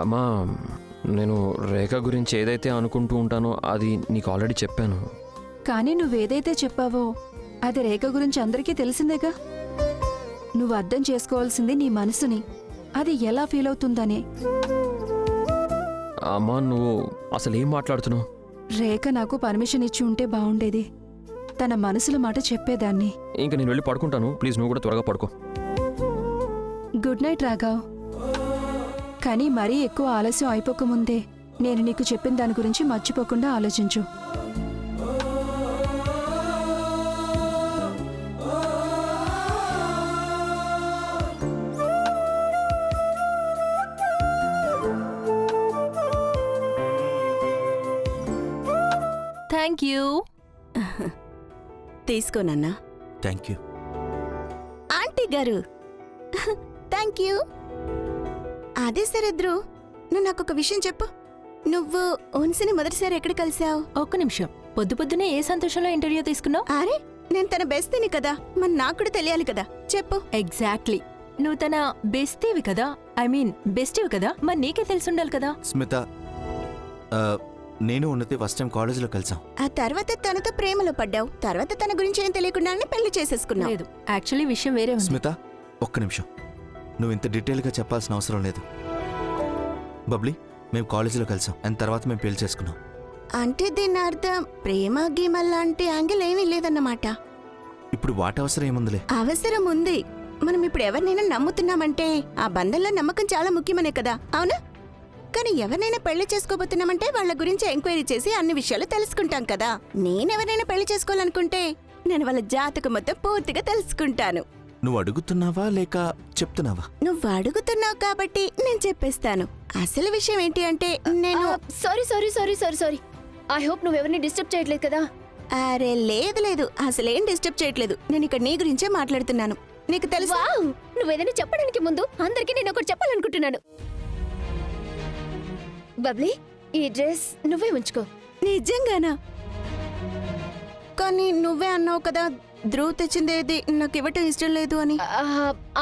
అమ్మా, నేను రేఖ గురించి ఏదైతే అనుకుంటూ ఉంటానో అది నీకు ఆల్రెడీ చెప్పాను. కానీ నువ్వేదైతే చెప్పావో అది రేఖ గురించి అందరికీ తెలిసిందేగా. నువ్వు అర్థం చేసుకోవాల్సింది నీ మనసుని, అది ఎలా ఫీల్ అవుతుందనే. అమ్మా, నువ్వు అసలు ఏం మాట్లాడుతున్నావు? రేఖ నాకు పర్మిషన్ ఇచ్చి ఉంటే బాగుండేది. తన మనసుల మాట చెప్పేదాన్ని. ఇంక నేను వెళ్ళి పడుకుంటాను. ప్లీజ్ నువ్వు కూడా త్వరగా పడుకో. Good night Raghav. కానీ మరీ ఎక్కువ ఆలస్యం అయిపోకముందే నేను నీకు చెప్పిన దాని గురించి మర్చిపోకుండా ఆలోచించు. Thank you. తీసుకోనన్నా. Thank you. ఆంటీ గారు థ్యాంక్ యూ. అదే సరే ధ్రువ్, నువ్వు నాకొక విషయం చెప్పు. నువ్వు ఓన్సిని మొదటిసారి ఎక్కడ కలిసావు? ఒక్క నిమిషం. పొద్దు పొద్దునే ఏ సంతోషంలో ఇంటర్వ్యూ తీసుకున్నావు? అరే, నేను తన బెస్ట్ని కదా, మరి నాకు కూడా తెలియాలి కదా. చెప్పు. ఎగ్జాక్ట్లీ. నువ్వు తన బెస్టీవి కదా, ఐ మీన్ బెస్టీవి కదా, మరి నీకే తెలిసుండాలి కదా. స్మిత, నేను ఉన్నతి ఫస్ట్ టైం కాలేజీలో కలిసాం. ఆ తర్వాత తనతో ప్రేమలో పడ్డావు. తర్వాత తన గురించి ఏం తెలియకుండానే పెళ్లి చేసేసుకున్నావు. లేదు, యాక్చువల్లీ విషయం వేరే ఉంది. స్మిత, ఒక్క నిమిషం. నువ్వు ఇంత డీటెయిల్గా చెప్పాల్సిన అవసరం లేదు. బబ్లీ, మేము కాలేజీలో కలిసాం అండ్ తర్వాత మేము పెళ్లి చేసుకున్నాం. అంటే దీని అర్థం ప్రేమ గీమ లాంటి యాంగిల్ ఏమీ లేదన్నమాట. ఇప్పుడు వాటి అవసరం ఏముందిలే. అవసరం ఉంది. మనం ఇప్పుడు ఎవరినైనా నమ్ముతున్నామంటే ఆ బంధంలో నమ్మకం చాలా ముఖ్యమనే కదా, అవునా? కానీ ఎవరినైనా పెళ్లి చేసుకోబోతున్నామంటే వాళ్ళ గురించి ఎంక్వైరీ చేసి అన్ని విషయాలు తెలుసుకుంటాం కదా. నేనెవరైనా పెళ్లి చేసుకోవాలనుకుంటే నేను వాళ్ళ జాతకం మొత్తం పూర్తిగా తెలుసుకుంటాను. నువ్వు అడుగుతున్నావా లేక చెప్తున్నావా? నువ్వు అడుగుతున్నావు కాబట్టి నేను చెప్పేస్తాను. అసలు విషయం ఏంటి అంటే నేను సారీ. ఐ హోప్ నువ్వెవరిని డిస్టర్బ్ చేయట్లేదు కదా. అరే లేదు లేదు, అసలేం డిస్టర్బ్ చేయట్లేదు. నేను ఇక్కడ నీ గురించే మాట్లాడుతున్నాను. నీకు తెలుసా? వావ్, నువ్వేదైనా చెప్పడానికి ముందు అందరికీ నేను ఒకటి చెప్పాలనుకుంటున్నాను. బబ్లీ, ఈ డ్రెస్ నువ్వే ఉంచుకో. నిజంగానా? కానీ నువ్వే అన్నావు కదా ధ్రువ్ తెచ్చిందేది నాకు ఇవ్వటం ఇష్టం లేదు అని.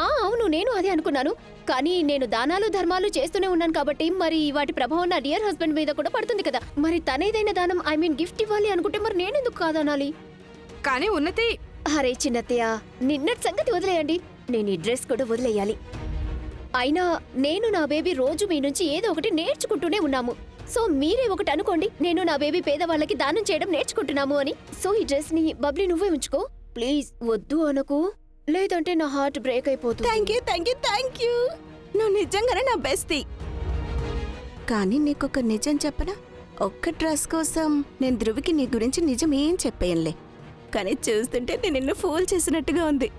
అవును, నేను అదే అనుకున్నాను. కానీ నేను దానాలు ధర్మాలు చేస్తూనే ఉన్నాను కాబట్టి మరి వాటి ప్రభావం నా డియర్ హస్బెండ్ మీద కూడా పడుతుంది కదా. మరి తనేదైనా దానం, ఐ మీన్ గిఫ్ట్ ఇవ్వాలి అనుకుంటే మరి నేనెందుకు కాదనాలి? కానీ ఉన్నతి. అరే చిన్నత్తయ్య, నిన్నటి సంగతి వదిలేయండి. నేను ఈ డ్రెస్ కూడా వదిలేయాలి. అయినా నేను నా బేబీ రోజు మీ నుంచి ఏదో ఒకటి నేర్చుకుంటూనే ఉన్నాము. సో మీరే ఒకటి అనుకోండి, నేను నా బేబీ పేదవాళ్ళకి దానం చేయడం నేర్చుకుంటున్నాము అని. సో ఈ డ్రెస్ ని బబ్లీ నువ్వే ఉంచుకో ప్లీజ్. వద్దు అనకు, లేదంటే నా హార్ట్ బ్రేక్ అయిపోతుంది. Thank you. నువ్వు నిజంగానే నా బెస్టీ. కానీ నీకొక నిజం చెప్పనా? ఒక్క డ్రెస్ కోసం నేను ధ్రువికి నీ గురించి నిజం ఏం చెప్పేయంలే. కానీ చూస్తుంటే నేను నిన్ను ఫూల్ చేసినట్టుగా ఉంది.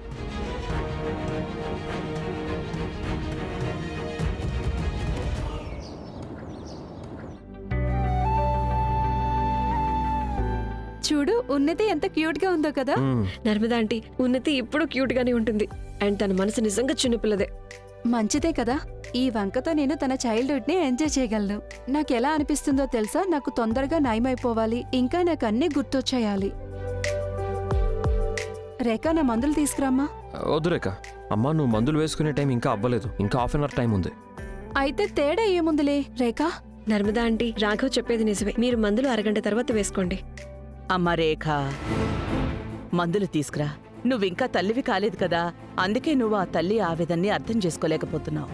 చూడు, ఉన్నతి ఎంత క్యూట్ గా ఉందో కదా. నర్మదా ఆంటీ, ఉన్నతి ఇప్పుడు క్యూట్ గానే ఉంటుంది అండ్ తన మనసు నిజంగా చిన్నపిల్లదే. మంచిదే కదా. ఈ వంకతో నేను తన చైల్డ్హుడ్ ని ఎంజాయ్ చేయగలను. నాకెలా అనిపిస్తుందో తెలుసా? నాకు తొందరగా నయమైపోవాలి, ఇంకా నాకు అన్నీ గుర్తొచ్చేయాలి. రేఖ, నా మందులు తీసుకురామ్మా. వద్దు రేఖ. అమ్మా, నువ్వు మందులు వేసుకునే టైం ఇంకా అవ్వలేదు. ఇంకా హాఫ్ అన్ అవర్ టైం ఉంది. అయితే తేడా ఏముందిలే రేఖ. నర్మదా ఆంటీ, రాఘవ్ చెప్పేది నిజమే. మీరు మందులు అరగంట తర్వాత వేసుకోండి. అమ్మ రేఖ, మందులు తీసుకురా. నువ్వింకా తల్లివి కాలేదు కదా, అందుకే నువ్వు ఆ తల్లి ఆవేదన్ని అర్థం చేసుకోలేకపోతున్నావు.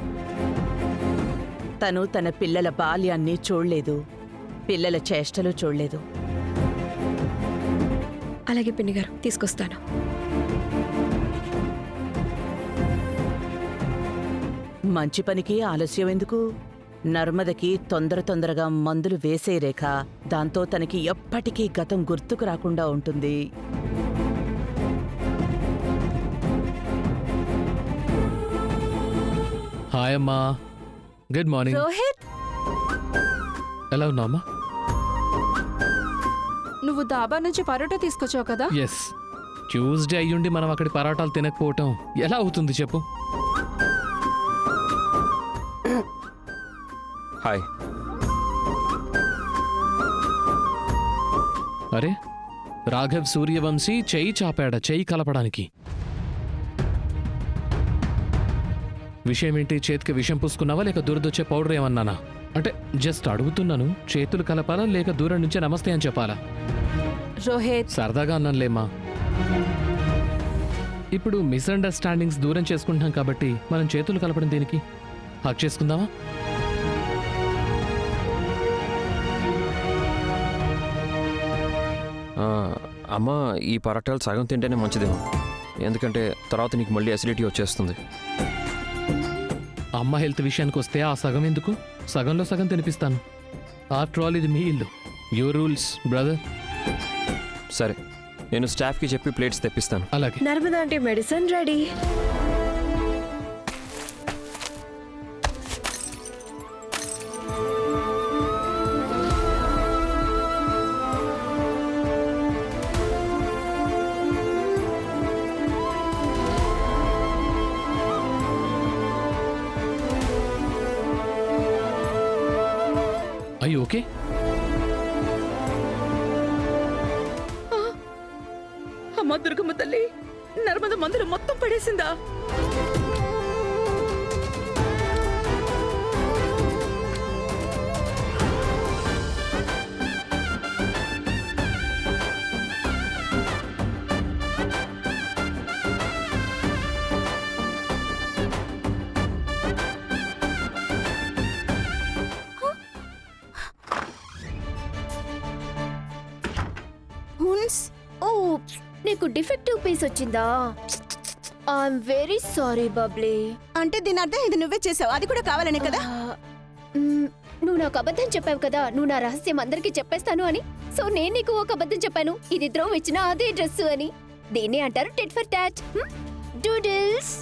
తను తన పిల్లల బాల్యాన్ని చూడలేదు, పిల్లల చేష్టలు చూడలేదు. అలాగే పిన్ని గారు, తీసుకొస్తాను. మంచి పనికి ఆలస్యం ఎందుకు? నర్మదకి తొందరగా మందులు వేసే రేఖ. దాంతో తనకి ఎప్పటికీ గతం గుర్తుకు రాకుండా ఉంటుంది. హాయ్ అమ్మా, గుడ్ మార్నింగ్. రోహిత్, ఎలా ఉన్నామ్మా? నువ్వు దాబా నుంచి పరోటా తీసుకొచ్చావు కదా. ఎస్, ట్యూస్డే అయ్యుండి మనం అక్కడి పరాటాలు తినకపోవటం ఎలా అవుతుంది చెప్పు? హాయ్. అరే, రాఘవ్ సూర్యవంశీ చెయ్యి చాపాడా చెయ్యి కలపడానికి. విషయం ఏంటి? చేతికి విషం పూసుకున్నావా లేక దురదొచ్చే పౌడర్ ఏమన్నానా? అంటే జస్ట్ అడుగుతున్నాను. చేతులు కలపాలా లేక దూరం నుంచే నమస్తే అని చెప్పాలా? రోహిత్, సరదాగా అన్నానులేమ్మా. ఇప్పుడు మిస్అండర్స్టాండింగ్స్ దూరం చేసుకుంటున్నాం కాబట్టి మనం చేతులు కలపడం దేనికి? హక్ చేసుకుందామా? అమ్మ, ఈ పరాటాలు సగం తింటేనే మంచిదేమో, ఎందుకంటే తర్వాత నీకు మళ్ళీ అసిడిటీ వచ్చేస్తుంది. అమ్మ హెల్త్ విషయానికి వస్తే ఆ సగం ఎందుకు? సగంలో సగం తినిపిస్తాను. ఆఫ్టర్ ఆల్ ఇది మీ ఇల్లు. Your rules brother. సరే, నేను స్టాఫ్కి చెప్పి ప్లేట్స్ తెప్పిస్తాను. అలాగే. నర్మదా అంటే మెడిసిన్ రెడీ. అయ్యి ఓకే? అమ్మా దుర్గమ్మ తల్లి, నర్మద మందులు మొత్తం పడేసిందా? హున్స్, ఓప్స్, నీకు డిఫెక్టివ్ పీస్ వచ్చిందా? I'm very sorry Bubbly. అంటే దీని అర్థం ఇది నువ్వే చేసావు, అది కూడా కావాలనే కదా? నువ్వు నాకు అబద్ధం చెప్పావు కదా, నువ్వు నా రహస్యం అందరికీ చెప్పేస్తాను అని. సో నేను నీకు ఒక అబద్ధం చెప్పాను, ఇది ద్రోవ్ ఇచ్చిన అదే డ్రెస్ అని. దీన్నే అంటారు టెట్ ఫర్ టాట్. డూడిల్స్.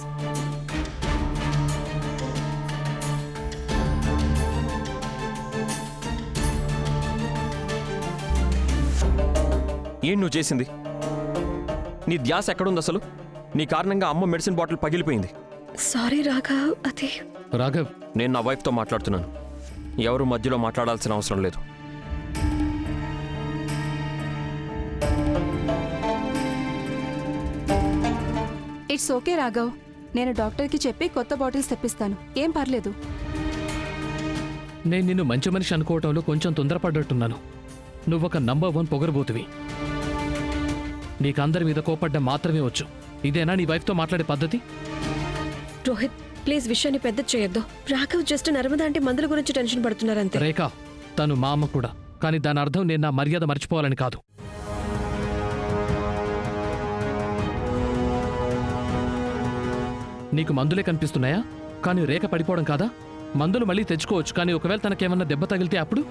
ఏం నువ్వు చేసింది? నీ ధ్యాస ఎక్కడుంది అసలు? నీ కారణంగా అమ్మ మెడిసిన్ బాటిల్ పగిలిపోయింది. సారీ రాఘవ్. అదే రాఘవ్, నేను నా వైఫ్తో మాట్లాడుతున్నాను, ఎవరు మధ్యలో మాట్లాడాల్సిన అవసరం లేదు. It's okay Raghav. నేను డాక్టర్కి చెప్పి కొత్త బాటిల్స్ తెప్పిస్తాను, ఏం పర్లేదు. నేను నిన్ను మంచి మనిషి అనుకోవటంలో కొంచెం తొందరపడ్డట్టున్నాను. నువ్వొక నంబర్ 1 పొగరబోతువి. నీకు అందరి మీద కోపడ్డం మాత్రమే వచ్చు. ఇదేనా నీ వైఫ్తో మాట్లాడే పద్ధతి? రోహిత్, ప్లీజ్ విషయాన్ని పెద్ద చేయొద్దు. రాఘవ్ జస్ట్ నర్మదా అంటే మందుల గురించి టెన్షన్ పడుతున్నారంతే. రేఖ, తను మా అమ్మ కూడా, కానీ దాని అర్థం నేను నా మర్యాద మర్చిపోవాలని కాదు. నీకు మందులే కనిపిస్తున్నాయా? కానీ రేఖ పడిపోవడం కాదా? మందులు మళ్ళీ తెచ్చుకోవచ్చు, కానీ ఒకవేళ తనకేమన్నా దెబ్బ తగిలితే అప్పుడు?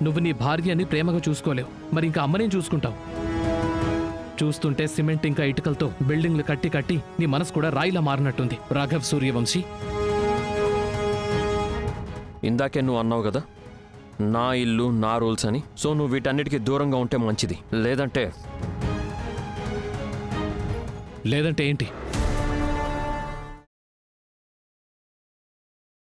నువ్వు నీ భార్యని ప్రేమగా చూసుకోలేవు, మరి ఇంకా అమ్మనేం చూసుకుంటావు? చూస్తుంటే సిమెంట్ ఇంకా ఇటుకలతో బిల్డింగ్లు కట్టి కట్టి నీ మనసు కూడా రాయిలా మారినట్టుంది రాఘవ్ సూర్యవంశీ. ఇందాకే నువ్వు అన్నావు కదా, నా ఇల్లు నా రూల్స్ అని. సో నువ్వు వీటన్నిటికీ దూరంగా ఉంటే మంచిది. లేదంటే లేదంటే ఏంటి?